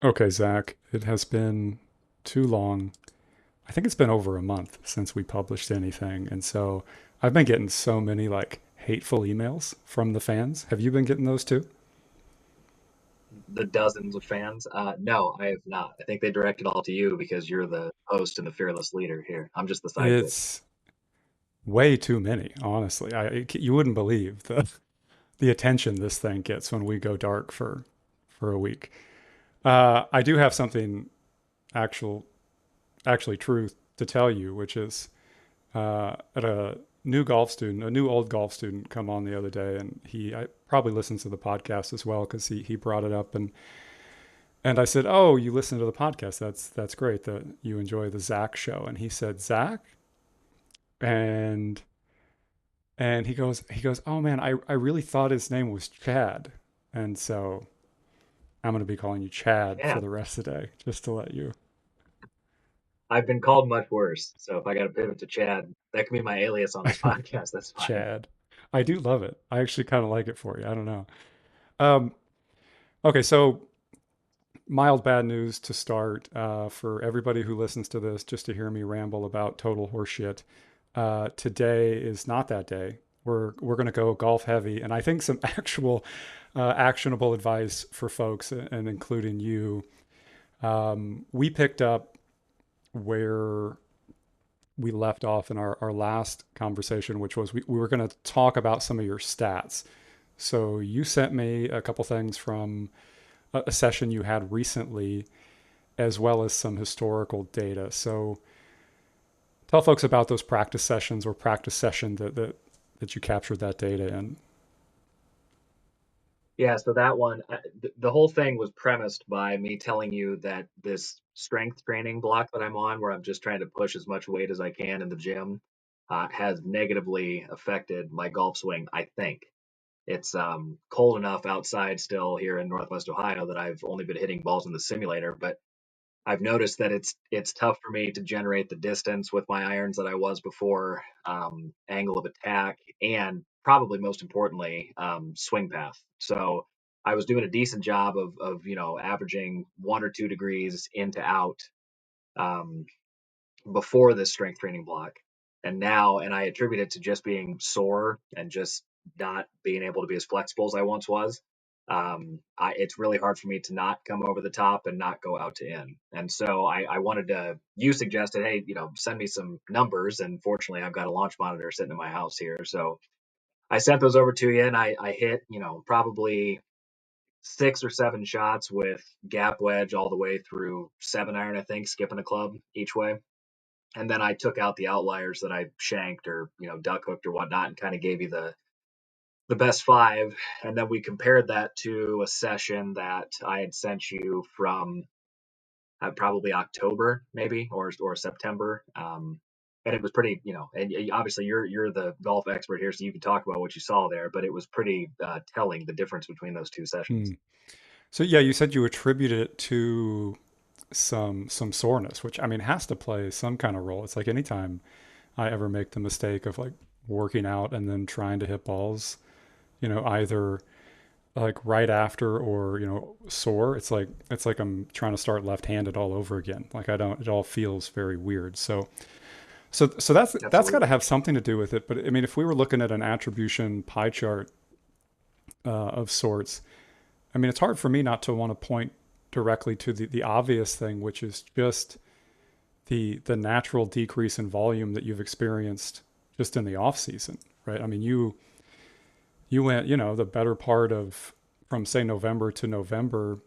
Okay, Zach, it has been too long. I think it's been over a month since we published anything. And so I've been getting so many like hateful emails from the fans. Have you been getting those too? The dozens of fans? No, I have not. I think they directed all to you because you're the host and the fearless leader here. I'm just the sidekick. It's way too many, honestly. You wouldn't believe the attention this thing gets when we go dark for a week. I do have something actual actually true to tell you, which is at a new old golf student come on the other day, and I probably listens to the podcast as well because he brought it up, and I said, "Oh, you listen to the podcast? That's great that you enjoy the Zach show." And he said, "Zach," and he goes, "Oh man, I really thought his name was Chad," and so I'm gonna be calling you Chad for Yeah, the rest of the day, just to let you I've been called much worse. So if I got to pivot to Chad, that can be my alias on this podcast. That's fine. Chad. I do love it. I actually kind of like it for you. I don't know. Um, okay, so mild bad news to start for everybody who listens to this just to hear me ramble about total horseshit. Today is not that day. We're going to go golf heavy, and I think some actual actionable advice for folks, and including you. We picked up where we left off in our last conversation, which was we were going to talk about some of your stats. So you sent me a couple things from a session you had recently, as well as some historical data. So tell folks about those practice sessions or practice session that you captured that data in. Yeah, so that one, the whole thing was premised by me telling you that this strength training block that I'm on, where I'm just trying to push as much weight as I can in the gym, has negatively affected my golf swing, I think. It's cold enough outside still here in Northwest Ohio that I've only been hitting balls in the simulator, but I've noticed that it's tough for me to generate the distance with my irons that I was before, angle of attack, and probably most importantly, swing path. So I was doing a decent job of averaging 1 or 2 degrees in to out, um, before this strength training block. And I attribute it to just being sore and just not being able to be as flexible as I once was. It's really hard for me to not come over the top and not go out to in. And so I wanted to, you suggested, hey, send me some numbers. And fortunately, I've got a launch monitor sitting in my house here. So I sent those over to you and I hit, probably 6 or 7 shots with gap wedge all the way through 7 iron, I think, skipping a club each way. And then I took out the outliers that I shanked or duck hooked or whatnot, and kind of gave you the best five. And then we compared that to a session that I had sent you from probably October maybe or September. And it was pretty, and obviously you're the golf expert here, so you can talk about what you saw there. But it was pretty telling the difference between those two sessions. Hmm. So yeah, you said you attributed it to some soreness, which I mean has to play some kind of role. It's like anytime I ever make the mistake of like working out and then trying to hit balls, either like right after or sore. It's like I'm trying to start left-handed all over again. Like I don't. It all feels very weird. So that's got to Absolutely. have something to do with it. But I mean, if we were looking at an attribution pie chart of sorts, I mean, it's hard for me not to want to point directly to the obvious thing, which is just the natural decrease in volume that you've experienced just in the off season, right? I mean, you went, the better part of from say November to November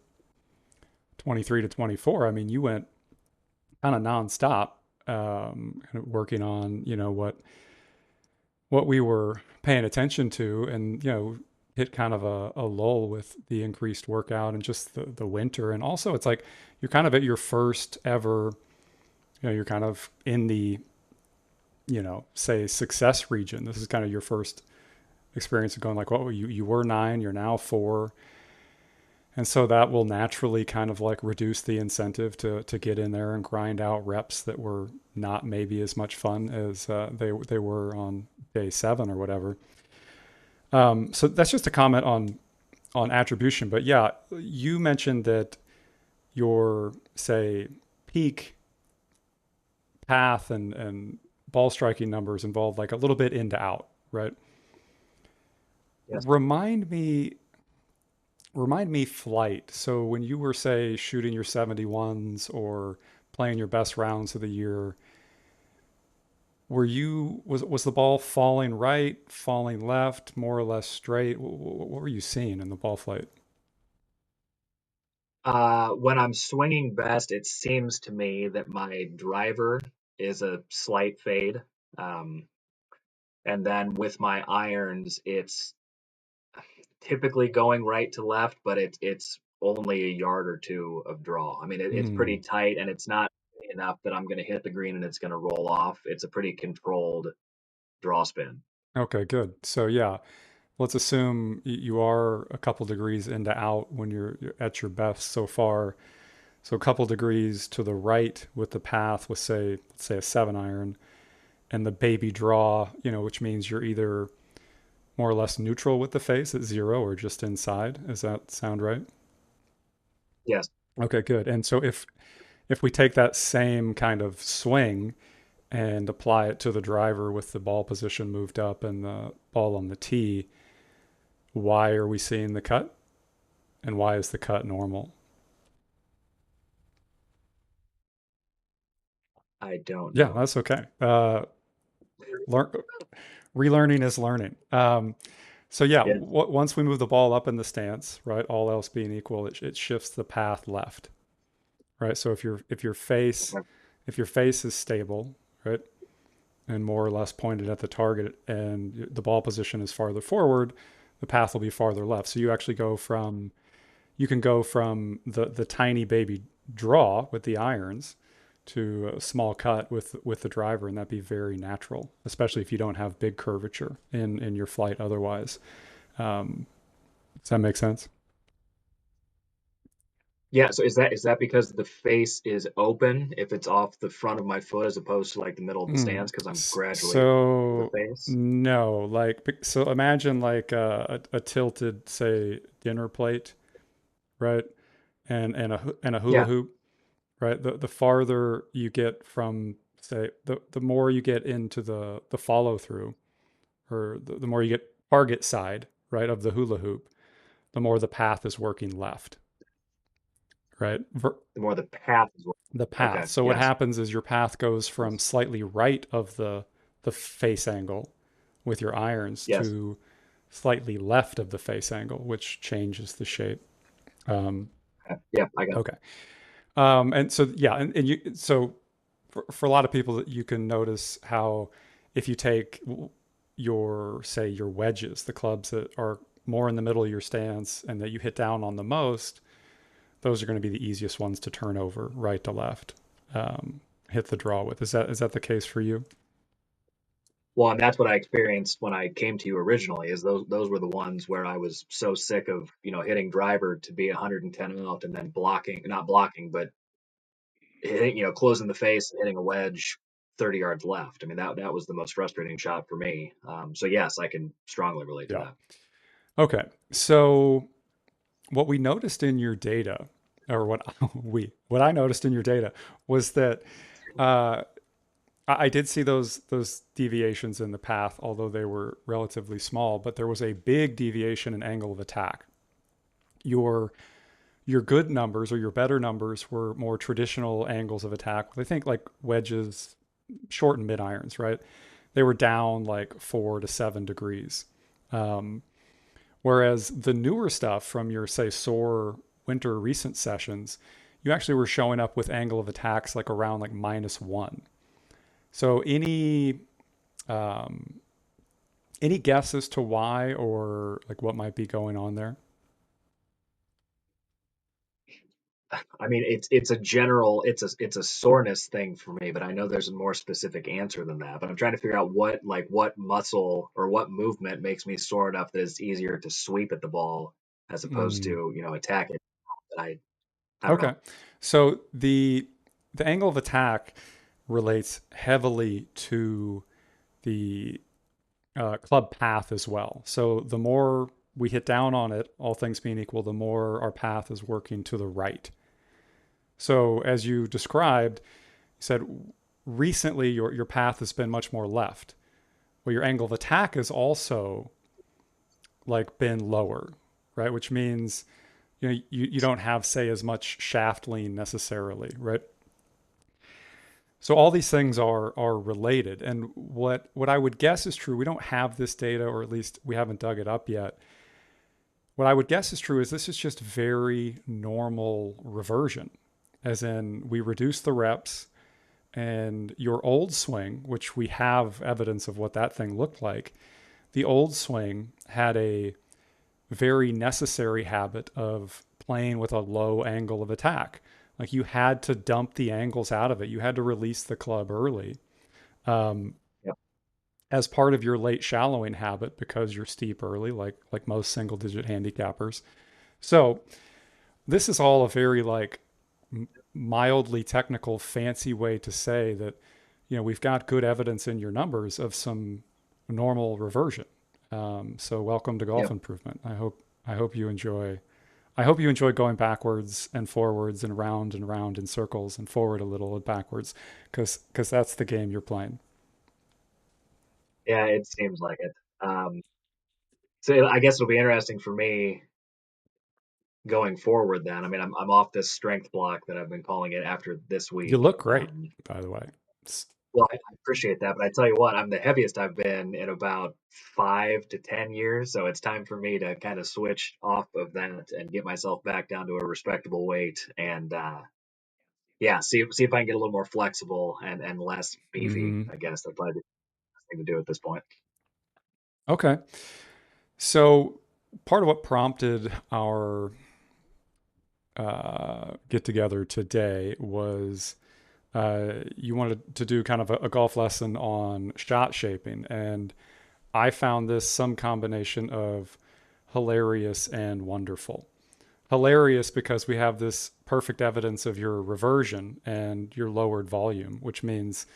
23 to 24. I mean, you went kind of nonstop, working on, what we were paying attention to, and hit kind of a lull with the increased workout and just the winter. And also it's like you're kind of at your first ever, you're kind of in the, say success region. This is kind of your first experience of going like, well, you were nine, you're now four. And so that will naturally kind of like reduce the incentive to get in there and grind out reps that were not maybe as much fun as they were on day seven or whatever. So that's just a comment on attribution. But yeah, you mentioned that your, say, peak path and ball striking numbers involve like a little bit in to out, right? Yes. Remind me, remind me flight. So when you were, say, shooting your 71s or playing your best rounds of the year, were you was the ball falling right, falling left, more or less straight? What were you seeing in the ball flight? When I'm swinging best, it seems to me that my driver is a slight fade. Um, and then with my irons, it's typically going right to left, but it's only a yard or two of draw. I mean, it's pretty Mm, tight, and it's not enough that I'm going to hit the green and it's going to roll off. It's a pretty controlled draw spin. okay, good. So yeah, let's assume you are a couple degrees into out when you're at your best so far. So a couple degrees to the right with the path with, say, let's say a 7 iron, and the baby draw, which means you're either more or less neutral with the face at zero or just inside. Does that sound right? Yes, Okay, good. And so if we take that same kind of swing and apply it to the driver with the ball position moved up and the ball on the tee, why are we seeing the cut? And why is the cut normal? I don't Yeah, know. that's okay. Learn, relearning is learning. So yeah, Yes. once we move the ball up in the stance, right, all else being equal, it shifts the path left, right? So if your face is stable, right, and more or less pointed at the target, and the ball position is farther forward, the path will be farther left. So you can go from the tiny baby draw with the irons to a small cut with the driver, and that'd be very natural, especially if you don't have big curvature in your flight otherwise. Does that make sense? Yeah, so is that because the face is open if it's off the front of my foot as opposed to like the middle of the Mm. stance because I'm gradually opening the So face? no, so imagine like a tilted, say, dinner plate, right, and a hula Yeah, hoop, right. The farther you get from, say, the more you get into the follow through, or the more you get target side, right, of the hula hoop, the more the path is working left, right? the more the path is The working. path. Okay, So what yes, happens is your path goes from yes, slightly right of the face angle with your irons yes. to slightly left of the face angle, which changes the shape. Um, Okay. Yeah, I got okay. And so yeah, and you so for a lot of people that you can notice how if you take your, say, your wedges, the clubs that are more in the middle of your stance and that you hit down on the most, those are going to be the easiest ones to turn over right to left, hit the draw with. Is that the case for you? well, and that's what I experienced when I came to you originally. Is those were the ones where I was so sick of hitting driver to be 110 out and then blocking, not blocking, but hitting closing the face and hitting a wedge 30 yards left. I mean that was the most frustrating shot for me. So yes, I can strongly relate to Yeah. that. Okay. So what we noticed in your data, or what I noticed in your data was that uh, I did see those deviations in the path, although they were relatively small, but there was a big deviation in angle of attack. Your your good numbers or your better numbers were more traditional angles of attack. I think like wedges, short and mid irons, right? They were down like 4 to 7 degrees. Um, Whereas the newer stuff from your, say, SOAR winter recent sessions, you actually were showing up with angle of attacks like around like -1. So um, any guess as to why or like what might be going on there? I mean, it's a general, it's a soreness thing for me, but I know there's a more specific answer than that. But I'm trying to figure out what muscle or what movement makes me sore enough that it's easier to sweep at the ball as opposed Mm, to attack it. That I don't okay. know. So the angle of attack relates heavily to the club path as well. So the more we hit down on it, all things being equal, the more our path is working to the right. So as you described, you said recently your path has been much more left. Well, your angle of attack has also like been lower, right? Which means you don't have, say, as much shaft lean necessarily, right? So all these things are related. And what I would guess is true, we don't have this data, or at least we haven't dug it up yet. What I would guess is true is this is just very normal reversion, as in we reduce the reps, and your old swing, which we have evidence of what that thing looked like, the old swing had a very necessary habit of playing with a low angle of attack. Like you had to dump the angles out of it. You had to release the club early um, Yep. as part of your late shallowing habit because you're steep early, like most single digit handicappers. So this is all a very like mildly technical, fancy way to say that we've got good evidence in your numbers of some normal reversion. So welcome to golf Yep. improvement. I hope you enjoy. I hope you enjoy going backwards and forwards and round in circles and forward a little and backwards, because that's the game you're playing. Yeah, it seems like it. So I guess it'll be interesting for me going forward then. I mean, I'm off this strength block that I've been calling it after this You week. look great, by the way. Well, I appreciate that, but I tell you what, I'm the heaviest I've been in about 5 to 10 years. So it's time for me to kind of switch off of that and get myself back down to a respectable weight and yeah, see if I can get a little more flexible and less beefy. Hmm. I guess that'd probably be the best thing to do at this point. Okay, so part of what prompted our get together today was you wanted to do kind of a golf lesson on shot shaping. And I found this some combination of hilarious and wonderful. Hilarious because we have this perfect evidence of your reversion and your lowered volume, which means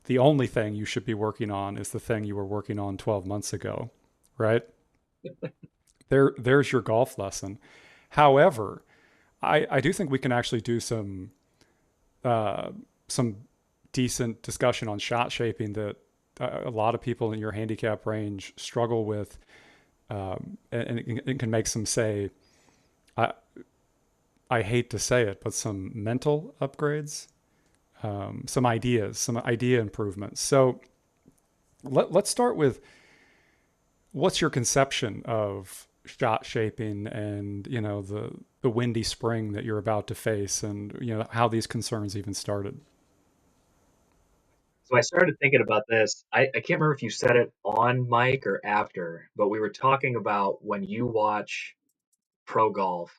the only thing you should be working on is the thing you were working on 12 months ago, right? There's your golf lesson. However, I do think we can actually do uh, some decent discussion on shot shaping that a lot of people in your handicap range struggle with, and it can make some say, I, I hate to say it, but some mental upgrades, some idea improvements. So let's start with what's your conception of shot shaping and the windy spring that you're about to face, and how these concerns even started. So I started thinking about this. I can't remember if you said it on mic or after, but we were talking about when you watch pro golf,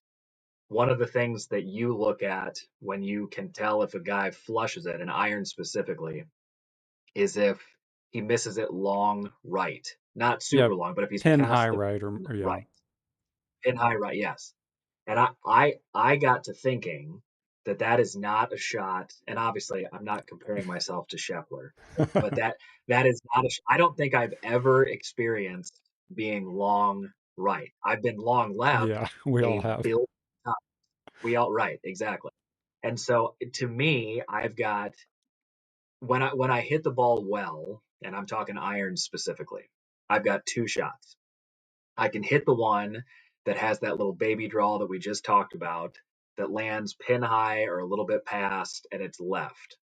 one of the things that you look at when you can tell if a guy flushes it, an iron specifically, is if he misses it long right. Not Yeah, super long, but if he's pin high past the right, or yeah. right. Pin high right, yes. And I got to thinking that that is not a shot. And obviously, I'm not comparing myself to Scheffler, but that is not a. I don't think I've ever experienced being long right. I've been long left Yeah, we all a have. billion times. We all right, exactly. And so to me, I've got when I hit the ball well, and I'm talking irons specifically, I've got two shots. I can hit the one that has that little baby draw that we just talked about that lands pin high or a little bit past and it's left.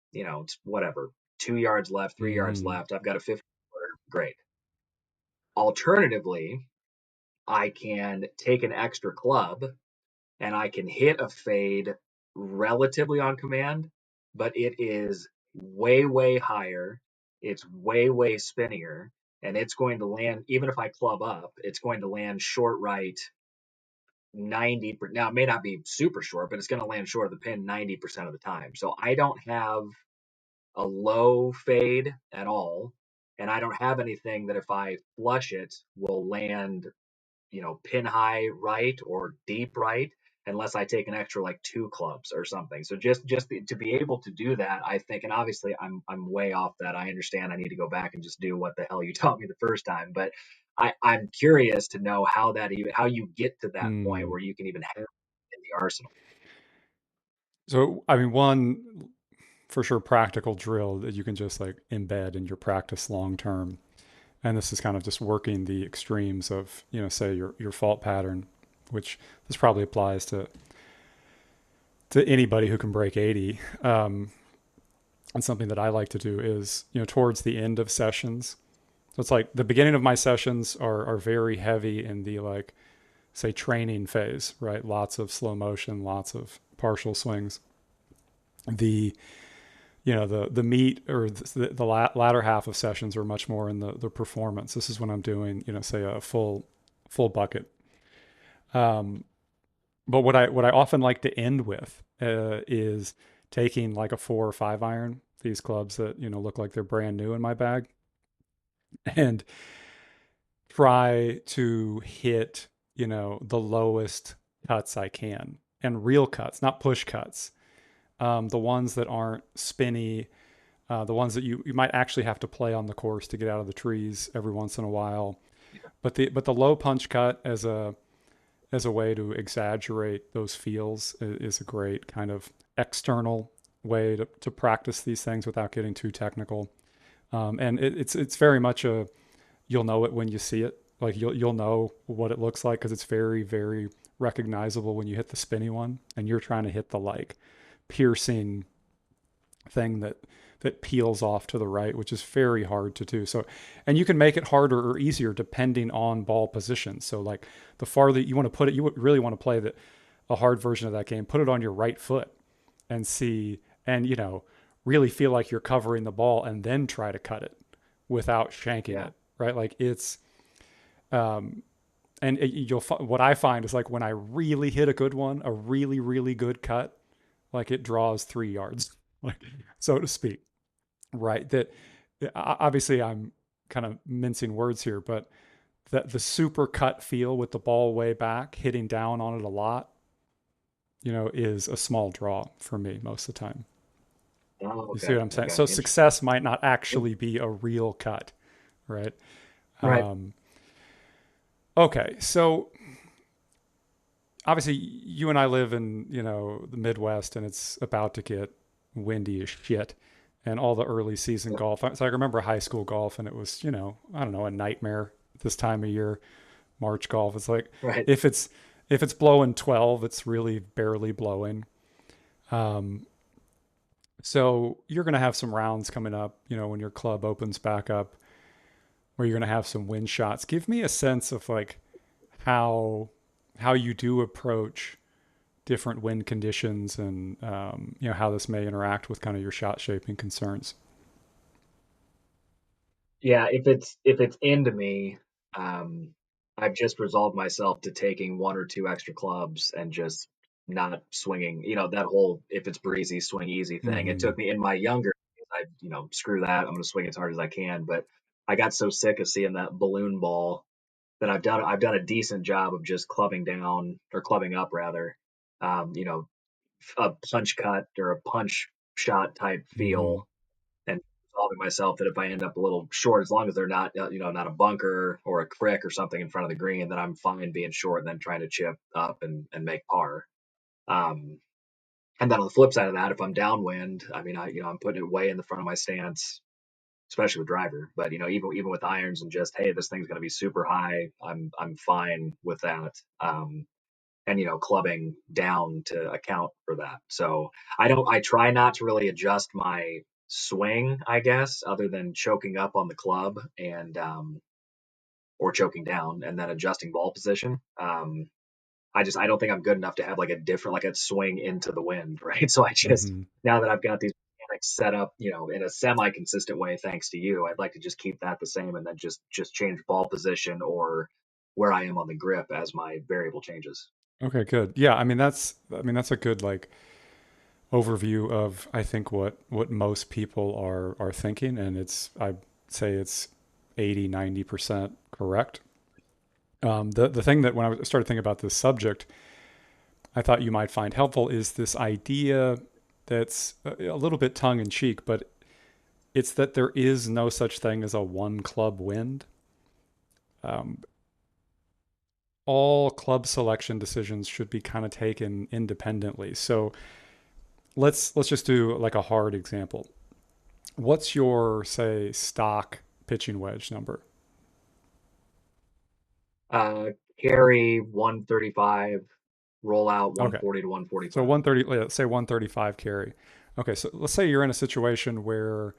It's whatever, 2 yards left, 3 yards Hmm. left. I've got a 50 footer. Great. Alternatively, I can take an extra club and I can hit a fade relatively on command, but it is way, way higher. It's way, way spinnier, and it's going to land, even if I club up, it's going to land short right 90. Now, it may not be super short, but it's going to land short of the pin 90% of the time. So I don't have a low fade at all. And I don't have anything that if I flush it will land pin high right or deep right unless I take an extra like two clubs or something. So just to be able to do that, I think, and obviously I'm way off that. I understand I need to go back and just do what the hell you taught me the first time, but I'm curious to know how you get to that point Hmm. where you can even have it in the arsenal. So, I mean, one for sure practical drill that you can just like embed in your practice long term. And this is kind of just working the extremes of, say your fault pattern, which this probably applies to anybody who can break 80. And something that I like to do is, towards the end of sessions. So it's like the beginning of my sessions are very heavy in the like, say, training phase, right? Lots of slow motion, lots of partial swings. The the meat or the latter half of sessions are much more in the performance. This is when I'm doing, say a full bucket. Um, but what I often like to end with is taking like a 4 or 5 iron, these clubs that look like they're brand new in my bag, and try to hit the lowest cuts I can, and real cuts, not push cuts. The ones that aren't spinny, the ones that you might actually have to play on the course to get out of the trees every once in a while. But the low punch cut as a way to exaggerate those feels is a great kind of external way to practice these things without getting too technical. And it's very much a you'll know it when you see it. Like you'll know what it looks like because it's very very recognizable when you hit the spinny one and you're trying to hit the like piercing thing that peels off to the right, which is very hard to do. So, and you can make it harder or easier depending on ball position. So, like the farther you want to put it, you really want to play a hard version of that game. Put it on your right foot and see, and really feel like you're covering the ball, and then try to cut it without shanking Yeah. it. Right? Like um, and what I find is like when I really hit a good one, a really really good cut, like it draws 3 yards, like so to speak. Right. That obviously I'm kind of mincing words here, but that the super cut feel with the ball way back, hitting down on it a lot, is a small draw for me most of the time. Oh, You see okay. what I'm saying? Okay. So Interesting. success might not actually be a real cut, right? Right. Um, okay. So obviously you and I live in, the Midwest and it's about to get windy as shit and all the early season Yep. golf. So I remember high school golf and it was, I don't know, a nightmare this time of year. March golf. It's like Right. if it's if it's blowing 12, it's really barely blowing. Um, so you're going to have some rounds coming up, when your club opens back up where you're going to have some wind shots. Give me a sense of like how how you do approach different wind conditions and how this may interact with kind of your shot shaping concerns. Yeah. If it's into me, um, I've just resolved myself to taking one or two extra clubs and just not swinging. That whole if it's breezy, swing easy thing. It Mm-hmm. took me in my younger days. Screw that. I'm going to swing as hard as I can. But I got so sick of seeing that balloon ball that I've done a decent job of just clubbing down or clubbing up rather. Um, you know, a punch cut or a punch shot type Mm-hmm. feel, and resolving myself that if I end up a little short, as long as they're not not a bunker or a crick or something in front of the green, then I'm fine being short and then trying to chip up and make par. Um, and then on the flip side of that, if I'm downwind, I mean I'm putting it way in the front of my stance, especially with driver. But even with irons and just hey, this thing's going to be super high, I'm fine with that. And clubbing down to account for that. So I try not to really adjust my swing, I guess, other than choking up on the club and or choking down and then adjusting ball position. I don't think I'm good enough to have like a different like a swing into the wind, right? So I just Mm-hmm. now that I've got these mechanics set up, in a semi consistent way, thanks to you, I'd like to just keep that the same and then just change ball position or where I am on the grip as my variable changes. Okay, good. Yeah, I mean that's a good like overview of I think what most people are thinking, and I'd say it's 80-90% correct. The thing that when I started thinking about this subject, I thought you might find helpful is this idea that's a little bit tongue in cheek, but it's that there is no such thing as a one club wind. Um, all club selection decisions should be kind of taken independently. So let's just do like a hard example. What's your, say, stock pitching wedge number? Uh, Carry 135, roll out Okay. 140 to So 145. 130, let's say 135 carry. Okay, so let's say you're in a situation where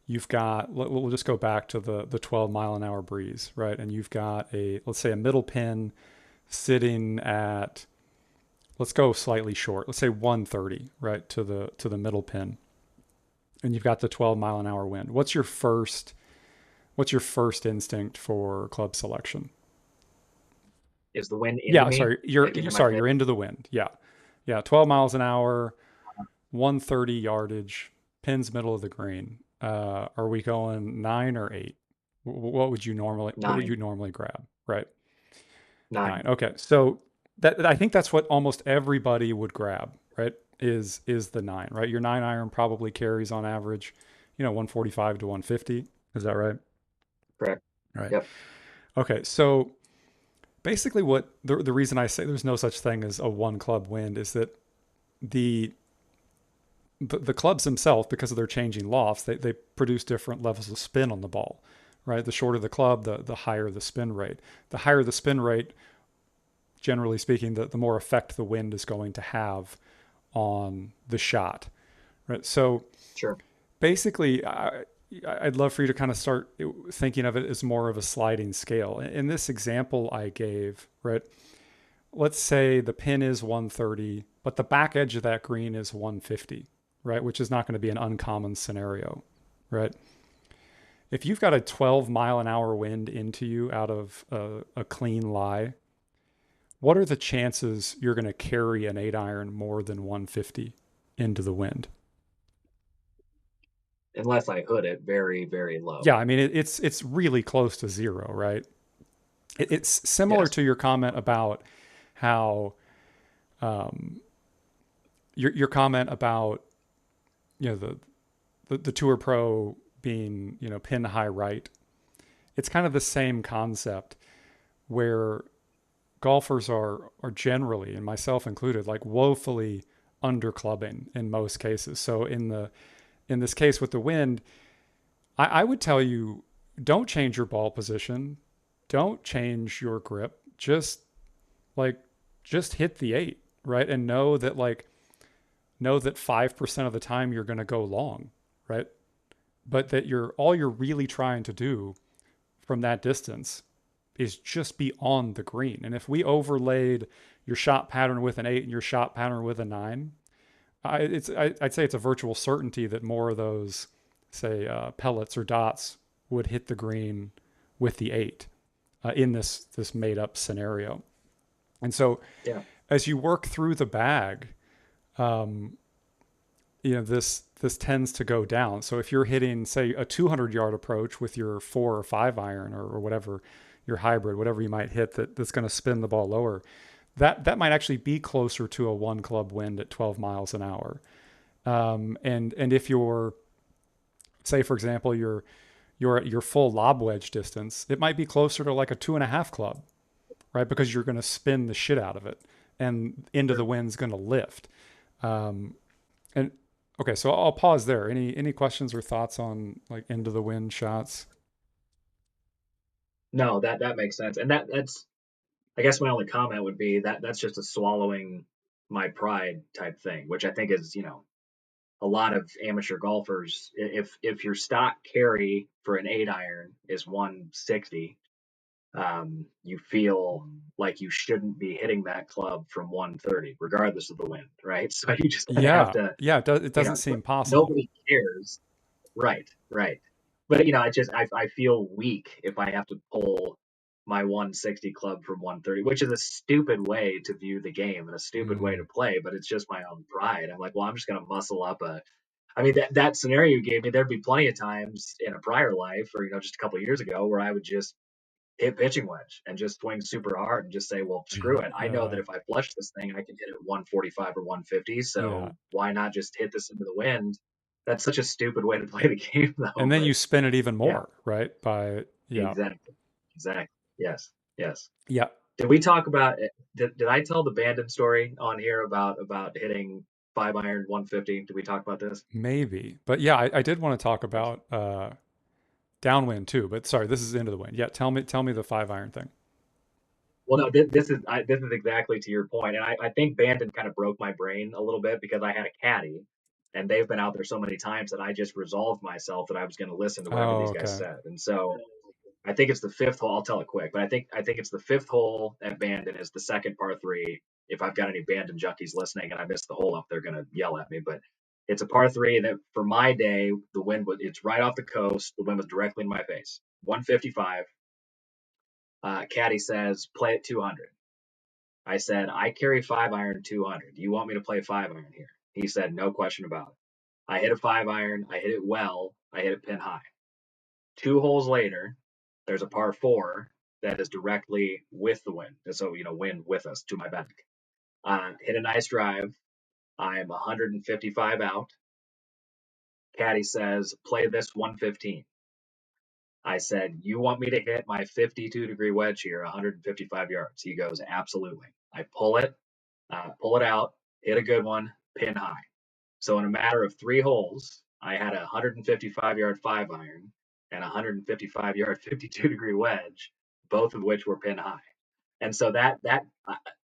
you've got, we'll just go back to the 12 mile an hour breeze, right? And you've got a, let's say a middle pin sitting at, let's go slightly short. Let's say 130, right, to the middle pin. And you've got the 12 mile an hour wind. What's your first instinct for club selection? Is the wind into Yeah, me? sorry, Like into my face? you're into the wind. Yeah. Yeah, 12 miles an hour, 130 yardage, pins middle of the green. Are we going 9 or 8? What would you Nine. normally grab, right? 9. Nine. Okay. So that I think that's what almost everybody would grab, right? Is the 9, right? Your 9 iron probably carries on average, 145 to 150. Is that right? Correct. Right. Yep. Okay. So basically what the reason I say there's no such thing as a one club wind is that the the clubs themselves, because of their changing lofts, they produce different levels of spin on the ball, right? The shorter the club, the higher the spin rate. The higher the spin rate, generally speaking, the more effect the wind is going to have on the shot, right? So Sure. basically, I'd love for you to kind of start thinking of it as more of a sliding scale. In this example I gave, right? Let's say the pin is 130, but the back edge of that green is 150, right? Which is not going to be an uncommon scenario, right? If you've got a 12 mile an hour wind into you out of a clean lie, what are the chances you're going to carry an 8 iron more than 150 into the wind? Unless I hood it very, very Yeah, low. I mean it's really close to zero, right? It's similar Yes. to your comment about how um, your comment about the Tour Pro being pin high right. It's kind of the same concept where golfers are generally, and myself included, like woefully under clubbing in most cases. So in this case with the wind, I would tell you don't change your ball position, don't change your grip, like just hit the 8, right? And know that 5% of the time you're going to go long, right? But that you're all you're really trying to do from that distance is just be on the green. And if we overlaid your shot pattern with an 8 and your shot pattern with a 9, I'd say it's a virtual certainty that more of those, say, pellets or dots would hit the green with the 8 in this made up scenario. And so Yeah. as you work through the bag, um, this tends to go down. So if you're hitting, say, a 200-yard approach with your 4 or 5 iron or whatever your hybrid, whatever you might hit that's going to spin the ball lower, that might actually be closer to a one club wind at 12 miles an hour. And if you're, say, for example, you're at your full lob wedge distance, it might be closer to like a 2.5 club, right? Because you're going to spin the shit out of it, and into Sure. the wind's going to lift. Um, and okay, so I'll pause there. Any questions or thoughts on like into the wind shots? No, that makes sense. And that's I guess my only comment would be that that's just a swallowing my pride type thing, which I think is, a lot of amateur golfers. If your stock carry for an 8 iron is 160, you feel like you shouldn't be hitting that club from 130, regardless of the wind, right? So you just kind of have Yeah, to, yeah. It doesn't seem possible. nobody cares. Right, right. But I feel weak if I have to pull my 160 club from 130, which is a stupid way to view the game and a stupid way to Mm, play, but it's just my own pride. I'm like, well, I'm just gonna muscle up a. I mean, that scenario you gave me, there'd be plenty of times in a prior life, or just a couple of years ago, where I would just hit pitching wedge and just swing super hard and just say, well, screw it. I know that uh, if I flush this thing, I can hit it 145 or 150. yeah. So why not just hit this into the wind? That's such a stupid way to play the game, though. And then But you spin it even yeah, more, right? By yeah, exactly, exactly. Yes, yes. yeah. Did we talk about? Did I tell the Bandon story on here about hitting? 5 iron 150. Did we talk about this? Maybe. But yeah, I did want to talk about downwind too. But sorry, this is into the wind. Yeah, tell me the 5 iron thing. Well, no, this is exactly to your point, and I think Bandon kind of broke my brain a little bit because I had a caddy, and they've been out there so many times that I just resolved myself that I was going to listen to whatever Oh, these guys okay. said, and so I think it's the fifth hole. I'll tell it quick, but I think it's the fifth hole at Bandon is the second par three. If I've got any Bandon junkies listening and I missed the hole up, they're going to yell at me, but it's a par three, and for my day, the wind was it's right off the coast. The wind was directly in my face. 155. Caddy says play at 200. I said, I carry 5 iron 200. Do you want me to play 5 iron here? He said, no question about it. I hit a 5 iron. I hit it well. I hit it pin high. 2 holes later, there's a par four that is directly with the wind. So, wind with us to my back. Hit a nice drive. I'm 155 out. Caddy says, play this 115. I said, you want me to hit my 52-degree wedge here, 155 yards? He goes, absolutely. I pull it out, hit a good one, pin high. So in a matter of 3 holes, I had a 155-yard 5 iron and a 155-yard 52-degree wedge, both of which were pin high. And so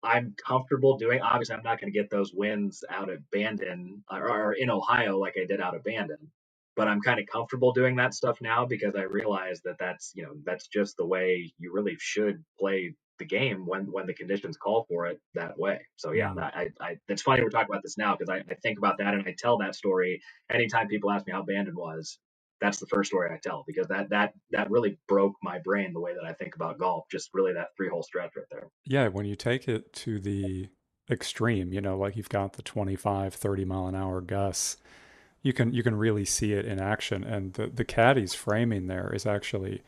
I'm comfortable doing. Obviously, I'm not going to get those wins out at Bandon or in Ohio like I did out at Bandon, but I'm kind of comfortable doing that stuff now because I realize that that's just the way you really should play the game when the conditions call for it that way. So yeah, Mm. it's funny we're talking about this now because I think about that and I tell that story anytime people ask me how Bandon was. That's the first story I tell because that really broke my brain the way that I think about golf. Just really that 3 hole stretch right there. Yeah, when you take it to the extreme, like you've got the 25, 30 mile an hour gusts, you can really see it in action. And the caddy's framing there is actually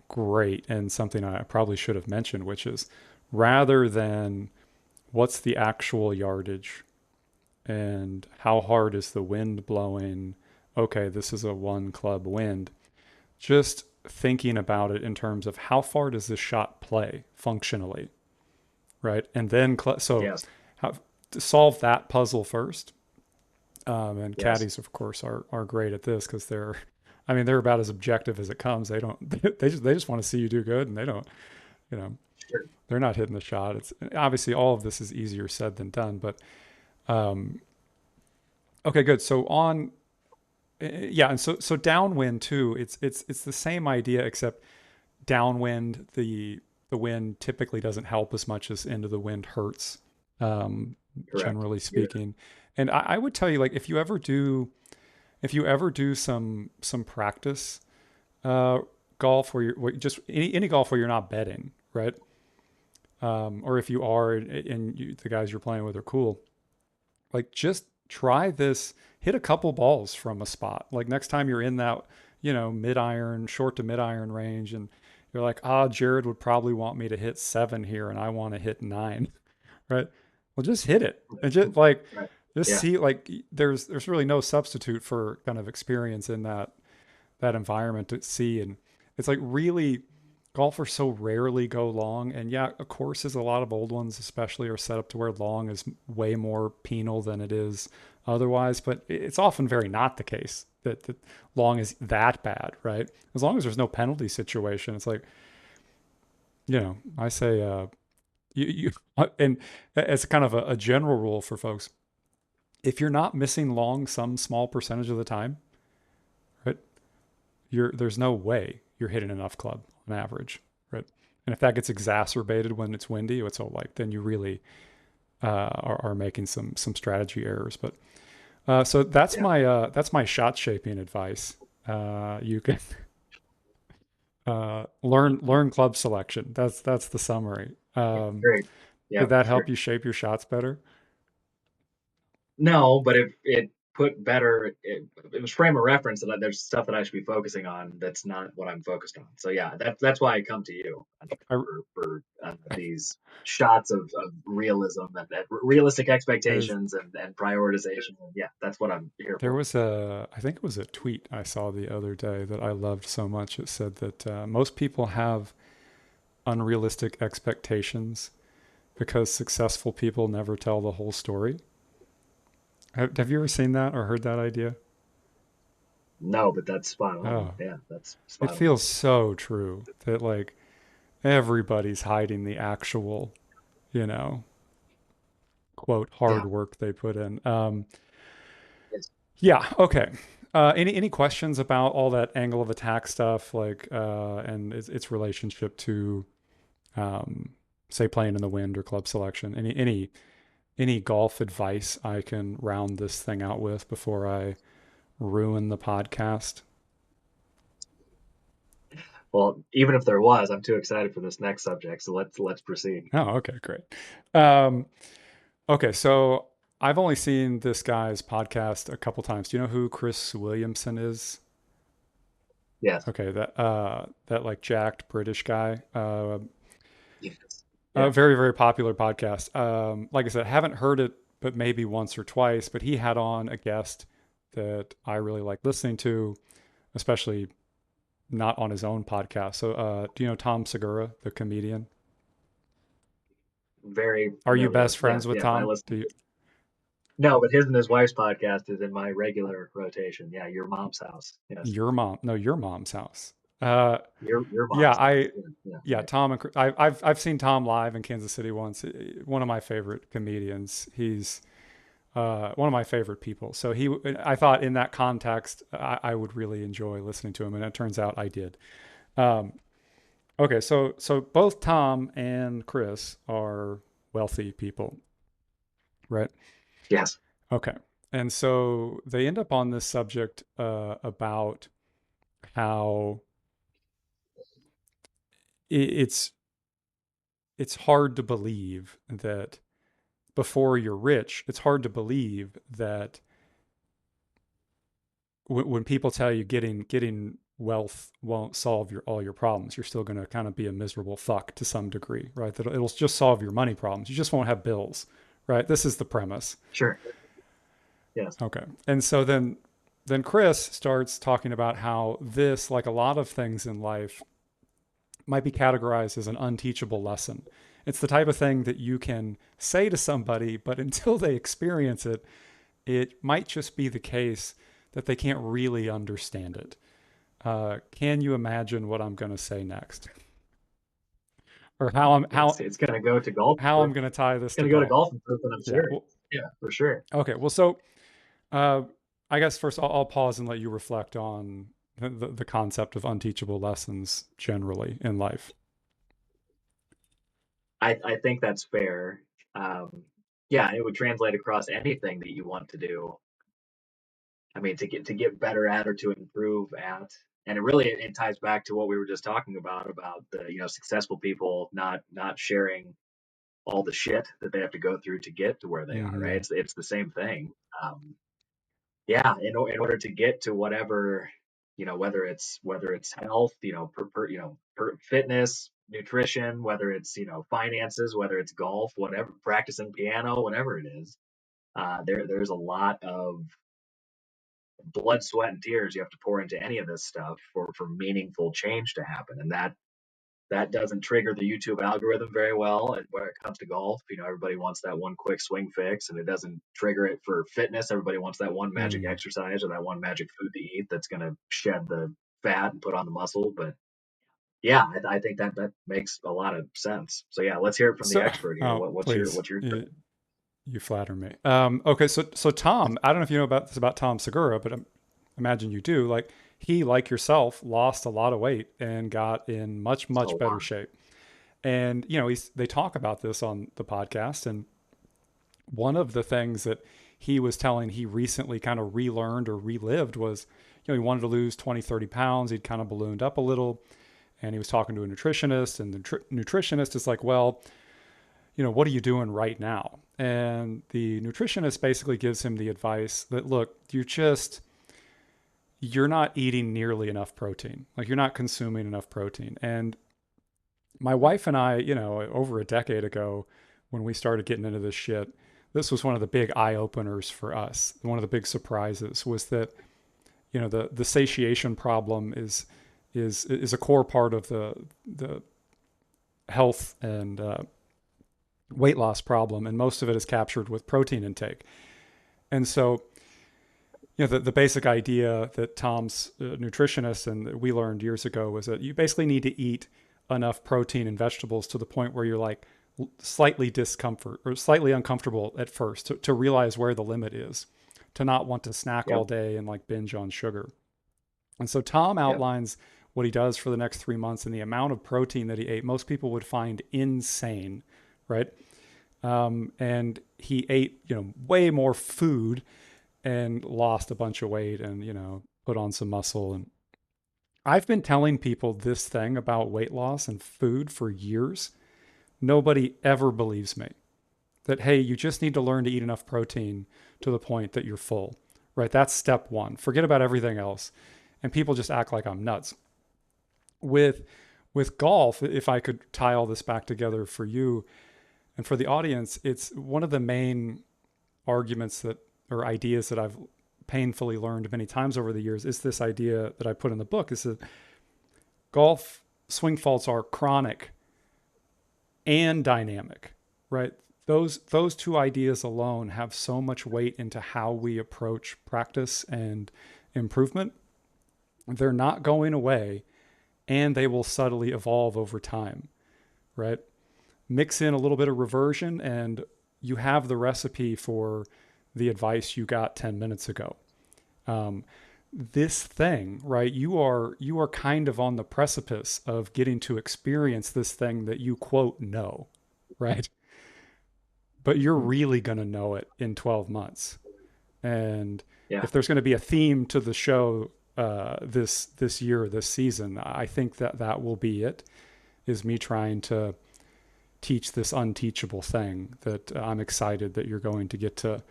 great and something I probably should have mentioned, which is rather than what's the actual yardage and how hard is the wind blowing, okay, this is a one club wind, just thinking about it in terms of how far does this shot play functionally, right? And then, so Yes, how to solve that puzzle first. And yes, caddies, of course, are great at this because I mean, they're about as objective as it comes. They don't, they just want to see you do good, and they don't, you know, sure. they're not hitting the shot. It's obviously all of this is easier said than done, but um, okay, good. So yeah, and so downwind too. It's the same idea except downwind the wind typically doesn't help as much as into the wind hurts, um, Correct. generally Yeah. speaking. And I would tell you, like, if you ever do some practice uh, golf where just any golf where you're not betting, right? Or if you are and the guys you're playing with are cool, like just try this, hit a couple balls from a spot. Like next time you're in that, mid iron, short to mid iron range, and you're like, Jared would probably want me to hit 7 here, and I want to hit 9, right? Well, just hit it and just like Right. just Yeah. see like there's really no substitute for kind of experience in that environment to see. And it's like really golfers so rarely go long. And yeah, of course, a lot of old ones especially are set up to where long is way more penal than it is otherwise, but it's often very not the case that long is that bad, right? As long as there's no penalty situation, it's like, I say, you and as kind of a general rule for folks, if you're not missing long some small percentage of the time, right, there's no way you're hitting enough club on average, right? And if that gets exacerbated when it's windy, it's all like then you really are making some strategy errors. But so Yeah. that's my shot shaping advice. You can learn club selection. That's the summary. Great. Yeah. Did that Sure. help you shape your shots better? No, but it put better. It was frame of reference that there's stuff that I should be focusing on that's not what I'm focused on. So yeah, that's why I come to you I, for these shots of realism and realistic there's expectations and prioritization. Yeah, that's what I'm here There for. was I think it was a tweet I saw the other day that I loved so much. It said that most people have unrealistic expectations because successful people never tell the whole story. Have you ever seen that or heard that idea? No, but that's spot on. Oh, Yeah, that's it spot on. feels so true that like everybody's hiding the actual, you know, quote hard Yeah. work they put in. Yes. Yeah. Okay. Any questions about all that angle of attack stuff, like and its relationship to, um, say, playing in the wind or club selection? Any golf advice I can round this thing out with before I ruin the podcast? Well, even if there was, I'm too excited for this next subject. So let's proceed. Oh, okay, great. Um, okay, so I've only seen this guy's podcast a couple times. Do you know who Chris Williamson is? Yes. Okay, that like jacked British guy. Yes. A Yeah. very, very popular podcast. Like I said, haven't heard it, but maybe once or twice. But he had on a guest that I really like listening to, especially not on his own podcast. So, do you know Tom Segura, the comedian? Very Are you familiar. best friends Yes. with Yes. I Tom? listen to. No, but his and his wife's podcast is in my regular rotation. Yeah. Your mom's house. Yes. Your mom? No, your mom's house. Uh, Your yeah, mom's house. Yeah. Yeah. yeah, Right. Tom and I've seen Tom live in Kansas City once. One of my favorite comedians. He's one of my favorite people. So I thought in that context, I would really enjoy listening to him, and it turns out I did. Um, okay, so both Tom and Chris are wealthy people, right? Yes. Okay, and so they end up on this subject about how it's hard to believe that before you're rich, it's hard to believe that when people tell you getting wealth won't solve all your problems, you're still going to kind of be a miserable fuck to some degree, right? That it'll just solve your money problems. You just won't have bills, right? This is the premise. Sure. Yes. Okay. And so then Chris starts talking about how this, like a lot of things in life, might be categorized as an unteachable lesson. It's the type of thing that you can say to somebody, but until they experience it, it might just be the case that they can't really understand it. Can you imagine what I'm going to say next, or It's gonna go to golf. how I'm going to tie It's this to gonna go to golf? golf improvement. I'm Yeah. sure. Well, Yeah, for sure. okay. Well, so uh, I guess first I'll pause and let you reflect on the concept of unteachable lessons generally in life. I think that's fair. Um, yeah, it would translate across anything that you want to do. I mean, to get better at or to improve at, and it ties back to what we were just talking about the successful people not sharing all the shit that they have to go through to get to where they are. Right? Mm-hmm. It's the same thing. Yeah, in order to get to whatever, whether it's health, fitness, nutrition, whether it's finances, whether it's golf, whatever, practicing piano, whatever it is, there's a lot of blood, sweat, and tears you have to pour into any of this stuff for meaningful change to happen, and that doesn't trigger the YouTube algorithm very well when it comes to golf. Everybody wants that one quick swing fix, and it doesn't trigger it for fitness. Everybody wants that one magic Mm. exercise or that one magic food to eat that's going to shed the fat and put on the muscle. But yeah, I think that makes a lot of sense. So yeah, let's hear it from the So, expert here. oh, What's your please, what's your you flatter me. Okay, so Tom, I don't know if you know about this about Tom Segura, but I imagine you do. Like he, like yourself, lost a lot of weight and got in much a much better lot? shape. And they talk about this on the podcast, and one of the things that he was telling he recently kind of relearned or relived was, he wanted to lose 20, 30 pounds. He'd kind of ballooned up a little, and he was talking to a nutritionist, and the nutritionist is like, well, what are you doing right now? And the nutritionist basically gives him the advice that, look, you're not eating nearly enough protein. Like you're not consuming enough protein. And my wife and I, over a decade ago, when we started getting into this shit, this was one of the big eye openers for us. One of the big surprises was that, the satiation problem is a core part of the health and weight loss problem, and most of it is captured with protein intake. And so, the basic idea that Tom's a nutritionist and that we learned years ago was that you basically need to eat enough protein and vegetables to the point where you're like slightly discomfort or slightly uncomfortable at first to realize where the limit is, to not want to snack all Yep. day and like binge on sugar. And so Tom Yep. outlines what he does for the next 3 months and the amount of protein that he ate. Most people would find insane, right? And he ate, way more food and lost a bunch of weight and, put on some muscle. And I've been telling people this thing about weight loss and food for years. Nobody ever believes me that, hey, you just need to learn to eat enough protein to the point that you're full, right? That's step one. Forget about everything else. And people just act like I'm nuts. With with golf, if I could tie all this back together for you and for the audience, it's one of the main arguments that or ideas that I've painfully learned many times over the years is this idea that I put in the book is that golf swing faults are chronic and dynamic, right? Those two ideas alone have so much weight into how we approach practice and improvement. They're not going away and they will subtly evolve over time, right? Mix in a little bit of reversion and you have the recipe for the advice you got 10 minutes ago. Um, this thing, right? You are kind of on the precipice of getting to experience this thing that you quote know, right? But you're Hmm. really going to know it in 12 months. And Yeah. if there's going to be a theme to the show this year, this season, I think that that will be it. Is me trying to teach this unteachable thing that I'm excited that you're going to get to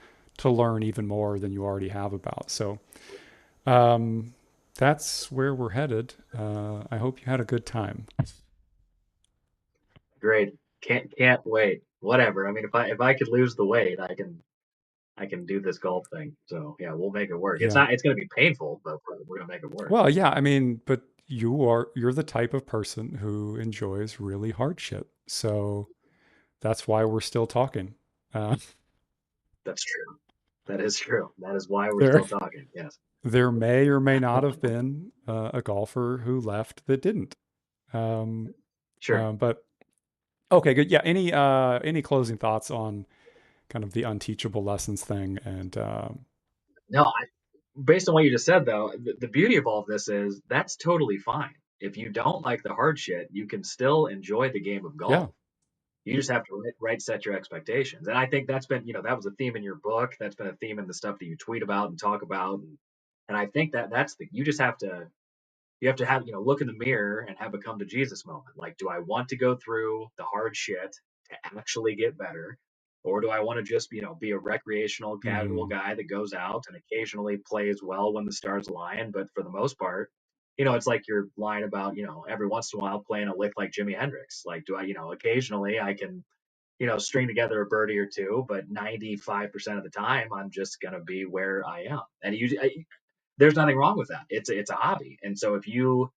learn even more than you already have about. So um, that's where we're headed. I hope you had a good time. Great. Can't wait. Whatever. I mean, if I could lose the weight, I can do this golf thing. So yeah, we'll make it work. It's Yeah. not. It's gonna be painful, but we're gonna make it work. Well, yeah. I mean, but you're the type of person who enjoys really hard shit. So that's why we're still talking. Uh, That's true. That is true. That is why we're there still talking. Yes. there may or may not have been a golfer who left that didn't. Um, Sure. but okay, good. Yeah. Any closing thoughts on kind of the unteachable lessons thing? And No, based on what you just said, though, the beauty of all of this is that's totally fine. If you don't like the hard shit, you can still enjoy the game of yeah, golf. You just have to right set your expectations. And I think that's been, that was a theme in your book. That's been a theme in the stuff that you tweet about and talk about. And I think that's you just have to have, look in the mirror and have a come to Jesus moment. Like, do I want to go through the hard shit to actually get better? Or do I want to just, be a recreational casual hmm guy that goes out and occasionally plays well when the stars align? But for the most part, it's like your line about, every once in a while playing a lick like Jimi Hendrix. Like, do I, occasionally I can, string together a birdie or two, but 95% of the time I'm just going to be where I am. And there's nothing wrong with that. It's a hobby. And so if you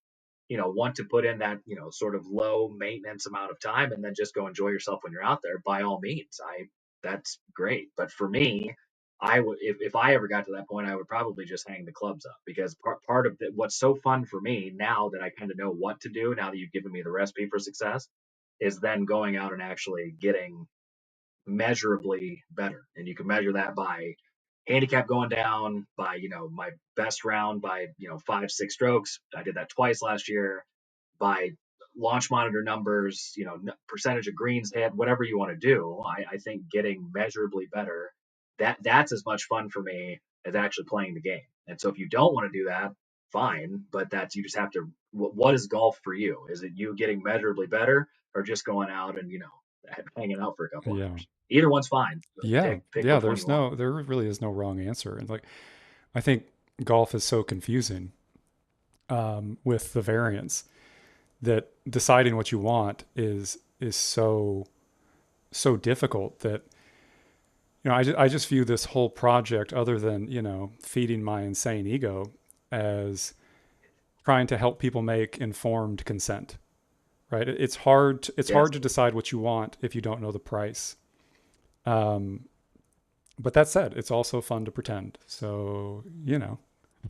want to put in that sort of low maintenance amount of time and then just go enjoy yourself when you're out there, by all means, I that's great. But for me, I would, if I ever got to that point, I would probably just hang the clubs up, because part of what's so fun for me now that I kind of know what to do, now that you've given me the recipe for success, is then going out and actually getting measurably better. And you can measure that by handicap going down, by, my best round by, 5, 6 strokes. I did that twice last year. By launch monitor numbers, percentage of greens hit, whatever you want to do. I think getting measurably better, that's as much fun for me as actually playing the game. And so if you don't want to do that, fine, but you just have to, what is golf for you? Is it you getting measurably better, or just going out and, hanging out for a couple yeah, hours? Either one's fine. So yeah, pick yeah. which one you want. There really is no wrong answer. And like, I think golf is so confusing with the variance that deciding what you want is so difficult that I just view this whole project, other than feeding my insane ego, as trying to help people make informed consent. Right? It's Yes. hard to decide what you want if you don't know the price. Um, But that said, it's also fun to pretend. So,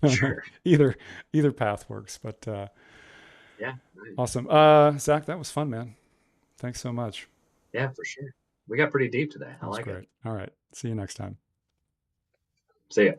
Sure. either either path works. But Yeah. Right. awesome. Zach, that was fun, man. Thanks so much. Yeah, for sure. We got pretty deep today. That I was like it. great. All right. See you next time. See ya.